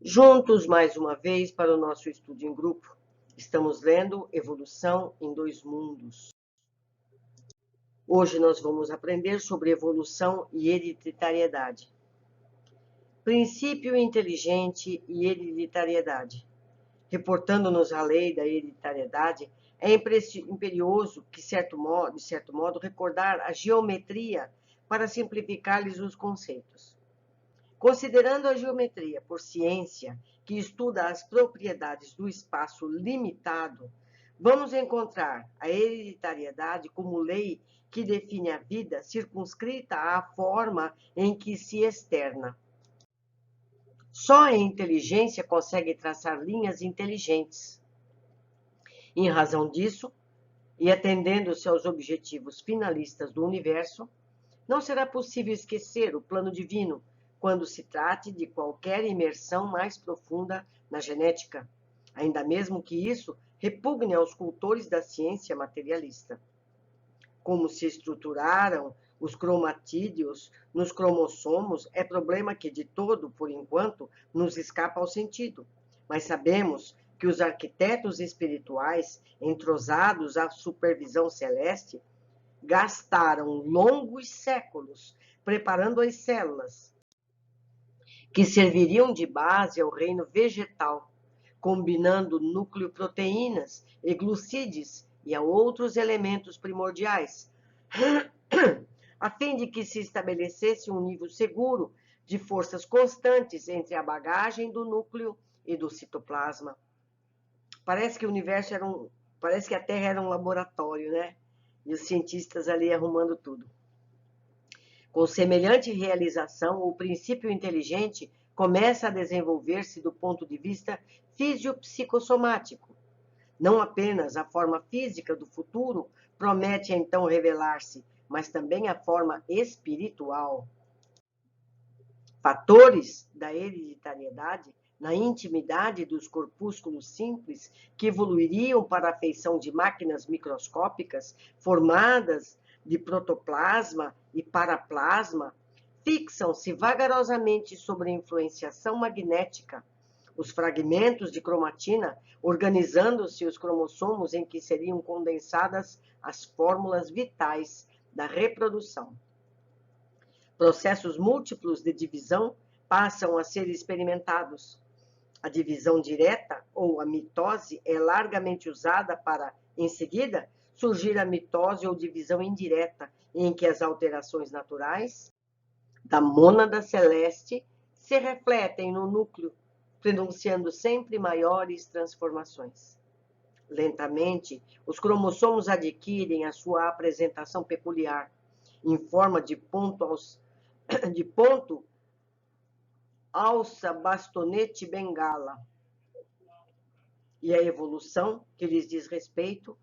Juntos, mais uma vez, para o nosso estudo em grupo. Estamos lendo Evolução em Dois Mundos. Hoje nós vamos aprender sobre evolução e hereditariedade. Princípio inteligente e hereditariedade. Reportando-nos a lei da hereditariedade, é imperioso que, de certo modo, recordar a geometria para simplificar-lhes os conceitos. Considerando a geometria por ciência que estuda as propriedades do espaço limitado, vamos encontrar a hereditariedade como lei que define a vida circunscrita à forma em que se externa. Só a inteligência consegue traçar linhas inteligentes. Em razão disso, e atendendo-se aos objetivos finalistas do universo, não será possível esquecer o plano divino quando se trate de qualquer imersão mais profunda na genética, ainda mesmo que isso repugne aos cultores da ciência materialista. Como se estruturaram os cromatídeos nos cromossomos é problema que, de todo, por enquanto, nos escapa ao sentido, mas sabemos que os arquitetos espirituais, entrosados à supervisão celeste, gastaram longos séculos preparando as células que serviriam de base ao reino vegetal, combinando núcleo-proteínas e glucídeos e a outros elementos primordiais, a fim de que se estabelecesse um nível seguro de forças constantes entre a bagagem do núcleo e do citoplasma. Parece que o universo parece que a Terra era um laboratório, né? E os cientistas ali arrumando tudo. Com semelhante realização, o princípio inteligente começa a desenvolver-se do ponto de vista fisiopsicossomático. Não apenas a forma física do futuro promete então revelar-se, mas também a forma espiritual. Fatores da hereditariedade na intimidade dos corpúsculos simples que evoluiriam para a feição de máquinas microscópicas formadas de protoplasma e paraplasma, fixam-se vagarosamente sobre a influenciação magnética. Os fragmentos de cromatina, organizando-se os cromossomos em que seriam condensadas as fórmulas vitais da reprodução. Processos múltiplos de divisão passam a ser experimentados. A divisão direta, ou a mitose, é largamente usada para, em seguida, surgir a mitose ou divisão indireta, em que as alterações naturais da mônada celeste se refletem no núcleo, prenunciando sempre maiores transformações. Lentamente, os cromossomos adquirem a sua apresentação peculiar, em forma de ponto, alça, bastonete, bengala. E a evolução que lhes diz respeito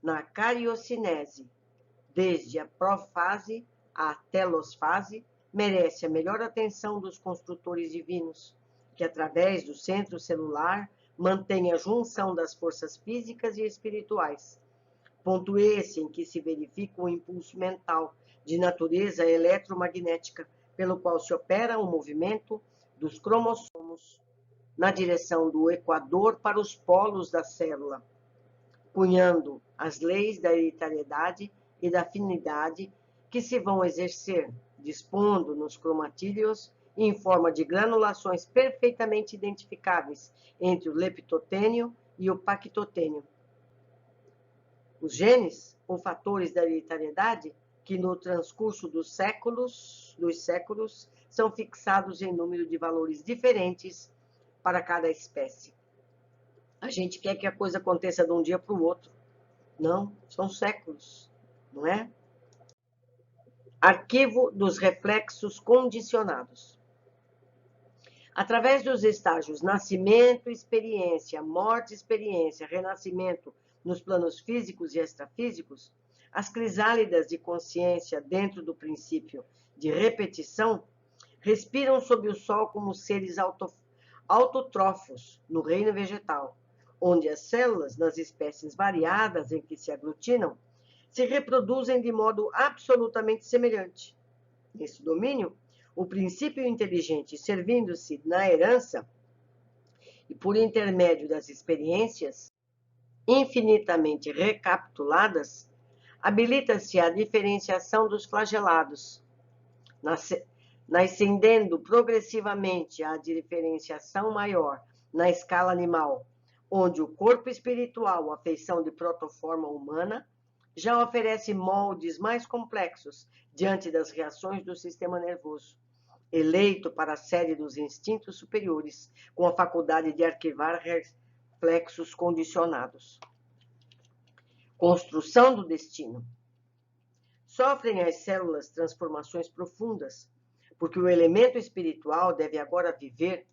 na cariocinese, desde a profase à telosfase, merece a melhor atenção dos construtores divinos, que através do centro celular mantém a junção das forças físicas e espirituais. Ponto esse em que se verifica o impulso mental de natureza eletromagnética, pelo qual se opera o movimento dos cromossomos na direção do equador para os polos da célula, cunhando as leis da hereditariedade e da afinidade que se vão exercer, dispondo nos cromatídeos em forma de granulações perfeitamente identificáveis entre o leptotênio e o pactotênio. Os genes, ou fatores da hereditariedade, que no transcurso dos séculos, são fixados em número de valores diferentes para cada espécie. A gente quer que a coisa aconteça de um dia para o outro. Não, são séculos, não é? Arquivo dos reflexos condicionados. Através dos estágios nascimento, experiência, morte, experiência, renascimento nos planos físicos e extrafísicos, as crisálidas de consciência dentro do princípio de repetição respiram sob o sol como seres autotrófos no reino vegetal, onde as células, nas espécies variadas em que se aglutinam, se reproduzem de modo absolutamente semelhante. Nesse domínio, o princípio inteligente, servindo-se na herança e por intermédio das experiências infinitamente recapituladas, habilita-se a diferenciação dos flagelados, nascendendo progressivamente a diferenciação maior na escala animal, onde o corpo espiritual, a feição de protoforma humana, já oferece moldes mais complexos diante das reações do sistema nervoso, eleito para a série dos instintos superiores, com a faculdade de arquivar reflexos condicionados. Construção do destino. Sofrem as células transformações profundas, porque o elemento espiritual deve agora viver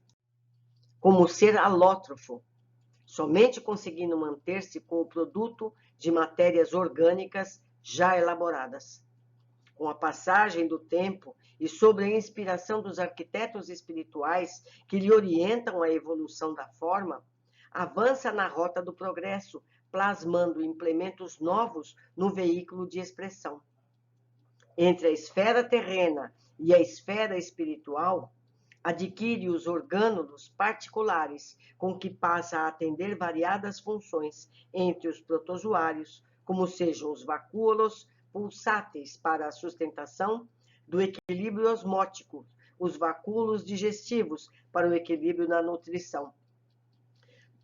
como ser alótrofo, somente conseguindo manter-se com o produto de matérias orgânicas já elaboradas. Com a passagem do tempo e sob a inspiração dos arquitetos espirituais que lhe orientam a evolução da forma, avança na rota do progresso, plasmando implementos novos no veículo de expressão. Entre a esfera terrena e a esfera espiritual, adquire os orgânulos particulares com que passa a atender variadas funções entre os protozoários, como sejam os vacúolos pulsáteis para a sustentação do equilíbrio osmótico, os vacúolos digestivos para o equilíbrio na nutrição.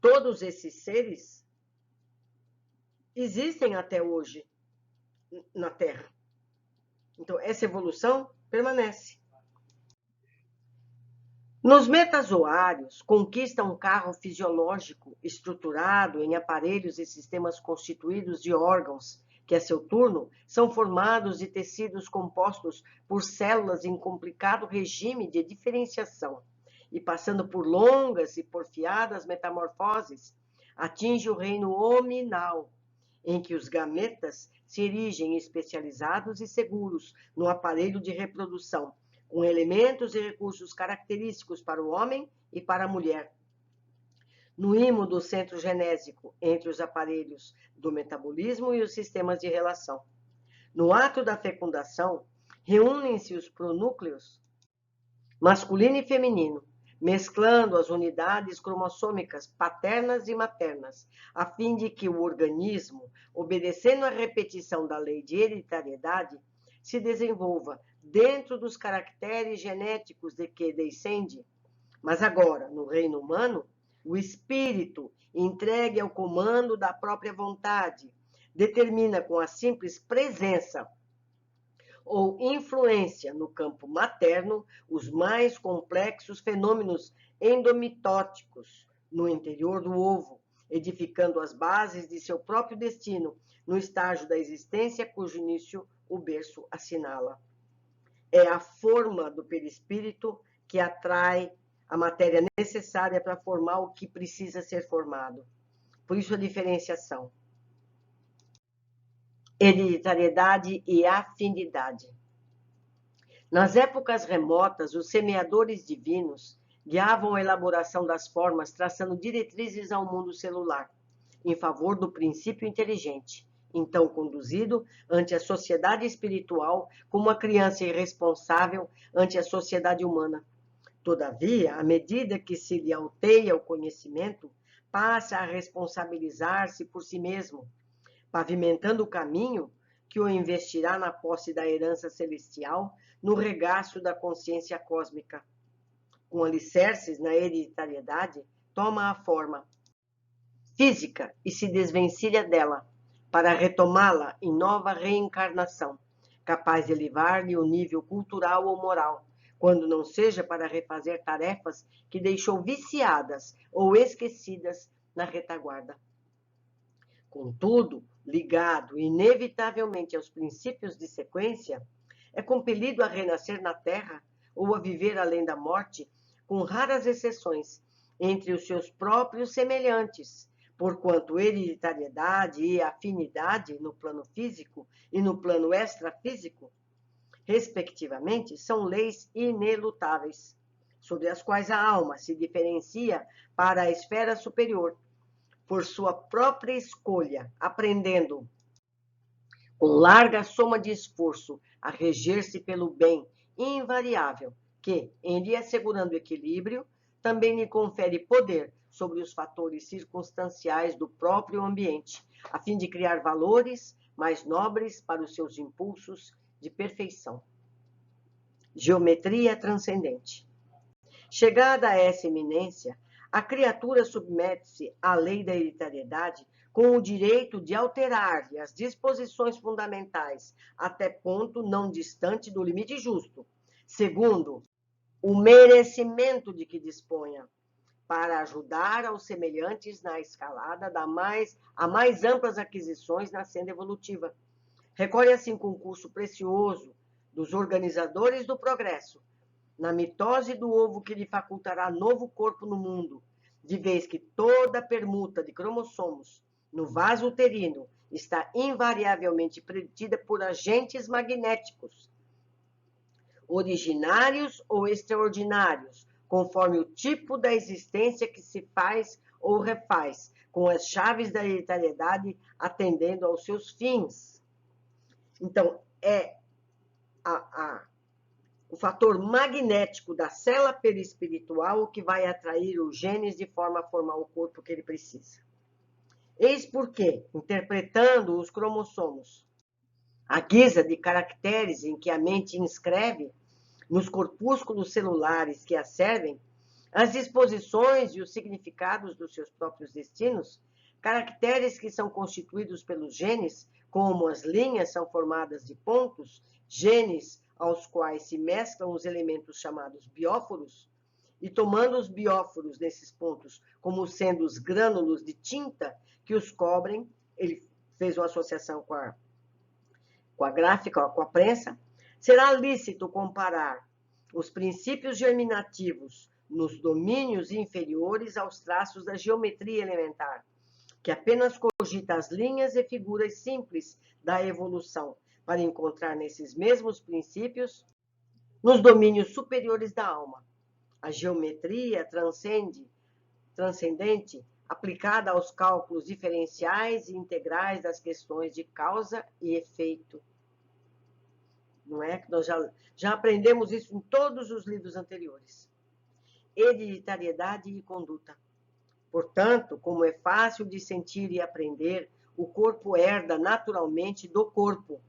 Todos esses seres existem até hoje na Terra. Então, essa evolução permanece. Nos metazoários, conquista um carro fisiológico estruturado em aparelhos e sistemas constituídos de órgãos, que, a seu turno, são formados de tecidos compostos por células em complicado regime de diferenciação, e passando por longas e porfiadas metamorfoses, atinge o reino hominal, em que os gametas se erigem especializados e seguros no aparelho de reprodução, com elementos e recursos característicos para o homem e para a mulher. No imo do centro genésico, entre os aparelhos do metabolismo e os sistemas de relação. No ato da fecundação, reúnem-se os pronúcleos masculino e feminino, mesclando as unidades cromossômicas paternas e maternas, a fim de que o organismo, obedecendo à repetição da lei de hereditariedade, se desenvolva dentro dos caracteres genéticos de que descende. Mas agora, no reino humano, o espírito, entregue ao comando da própria vontade, determina com a simples presença ou influência no campo materno os mais complexos fenômenos endomitóticos no interior do ovo, edificando as bases de seu próprio destino no estágio da existência cujo início o berço assinala. É a forma do perispírito que atrai a matéria necessária para formar o que precisa ser formado. Por isso a diferenciação. Hereditariedade e afinidade. Nas épocas remotas, os semeadores divinos guiavam a elaboração das formas, traçando diretrizes ao mundo celular, em favor do princípio inteligente, então conduzido ante a sociedade espiritual como a criança irresponsável ante a sociedade humana. Todavia, à medida que se lhe alteia o conhecimento, passa a responsabilizar-se por si mesmo, pavimentando o caminho que o investirá na posse da herança celestial no regaço da consciência cósmica. Com alicerces na hereditariedade, toma a forma física e se desvencilha dela, para retomá-la em nova reencarnação, capaz de elevar-lhe o nível cultural ou moral, quando não seja para refazer tarefas que deixou viciadas ou esquecidas na retaguarda. Contudo, ligado inevitavelmente aos princípios de sequência, é compelido a renascer na Terra ou a viver além da morte, com raras exceções, entre os seus próprios semelhantes, porquanto hereditariedade e afinidade no plano físico e no plano extrafísico, respectivamente, são leis inelutáveis, sobre as quais a alma se diferencia para a esfera superior, por sua própria escolha, aprendendo, com larga soma de esforço, a reger-se pelo bem invariável, que, em lhe assegurando equilíbrio, também lhe confere poder sobre os fatores circunstanciais do próprio ambiente, a fim de criar valores mais nobres para os seus impulsos de perfeição. Geometria transcendente. Chegada a essa eminência, a criatura submete-se à lei da hereditariedade com o direito de alterar-lhe as disposições fundamentais até ponto não distante do limite justo, segundo o merecimento de que disponha, para ajudar aos semelhantes na escalada a mais amplas aquisições na senda evolutiva. Recolhe assim concurso precioso dos organizadores do progresso, na mitose do ovo que lhe facultará novo corpo no mundo, de vez que toda permuta de cromossomos no vaso uterino está invariavelmente predita por agentes magnéticos, originários ou extraordinários, conforme o tipo da existência que se faz ou refaz, com as chaves da hereditariedade atendendo aos seus fins. Então, é o fator magnético da célula perispiritual que vai atrair os genes de forma a formar o corpo que ele precisa. Eis porque, interpretando os cromossomos, à guisa de caracteres em que a mente inscreve, nos corpúsculos celulares que a servem, as disposições e os significados dos seus próprios destinos, caracteres que são constituídos pelos genes, como as linhas são formadas de pontos, genes aos quais se mesclam os elementos chamados bióforos, e tomando os bióforos desses pontos como sendo os grânulos de tinta que os cobrem, ele fez uma associação com a gráfica, com a prensa, será lícito comparar os princípios germinativos nos domínios inferiores aos traços da geometria elementar, que apenas cogita as linhas e figuras simples da evolução, para encontrar nesses mesmos princípios nos domínios superiores da alma. A geometria transcendente, aplicada aos cálculos diferenciais e integrais das questões de causa e efeito. Não é que nós já aprendemos isso em todos os livros anteriores. Hereditariedade e conduta. Portanto, como é fácil de sentir e aprender, o corpo herda naturalmente do corpo,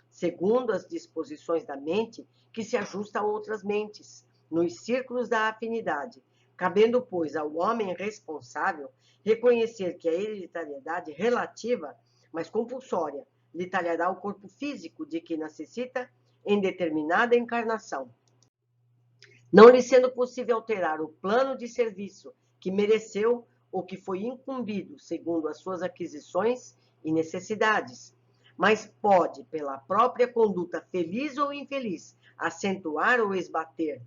segundo as disposições da mente, que se ajusta a outras mentes, nos círculos da afinidade, cabendo, pois, ao homem responsável reconhecer que a hereditariedade relativa, mas compulsória, lhe talhará o corpo físico de que necessita em determinada encarnação, não lhe sendo possível alterar o plano de serviço que mereceu ou que foi incumbido segundo as suas aquisições e necessidades, mas pode, pela própria conduta feliz ou infeliz, acentuar ou esbater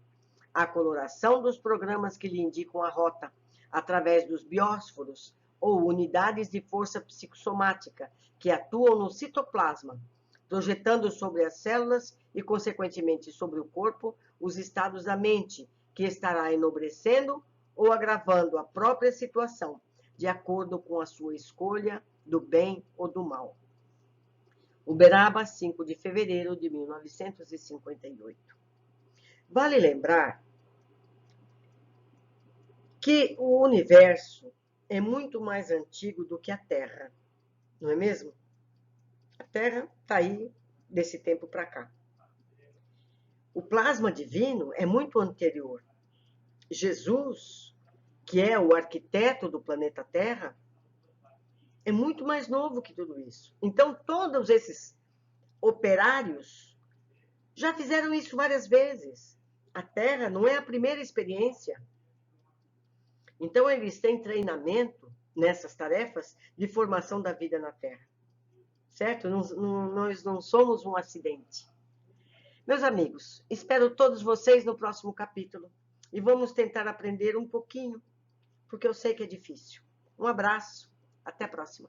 a coloração dos programas que lhe indicam a rota, através dos biósforos ou unidades de força psicossomática que atuam no citoplasma, projetando sobre as células e, consequentemente, sobre o corpo, os estados da mente, que estará enobrecendo ou agravando a própria situação, de acordo com a sua escolha do bem ou do mal. Uberaba, 5 de fevereiro de 1958. Vale lembrar que o universo é muito mais antigo do que a Terra, não é mesmo? A Terra está aí desse tempo para cá. O plasma divino é muito anterior. Jesus, que é o arquiteto do planeta Terra, é muito mais novo que tudo isso. Então, todos esses operários já fizeram isso várias vezes. A Terra não é a primeira experiência. Então, eles têm treinamento nessas tarefas de formação da vida na Terra. Certo? Nós não somos um acidente. Meus amigos, espero todos vocês no próximo capítulo. E vamos tentar aprender um pouquinho, porque eu sei que é difícil. Um abraço, até a próxima.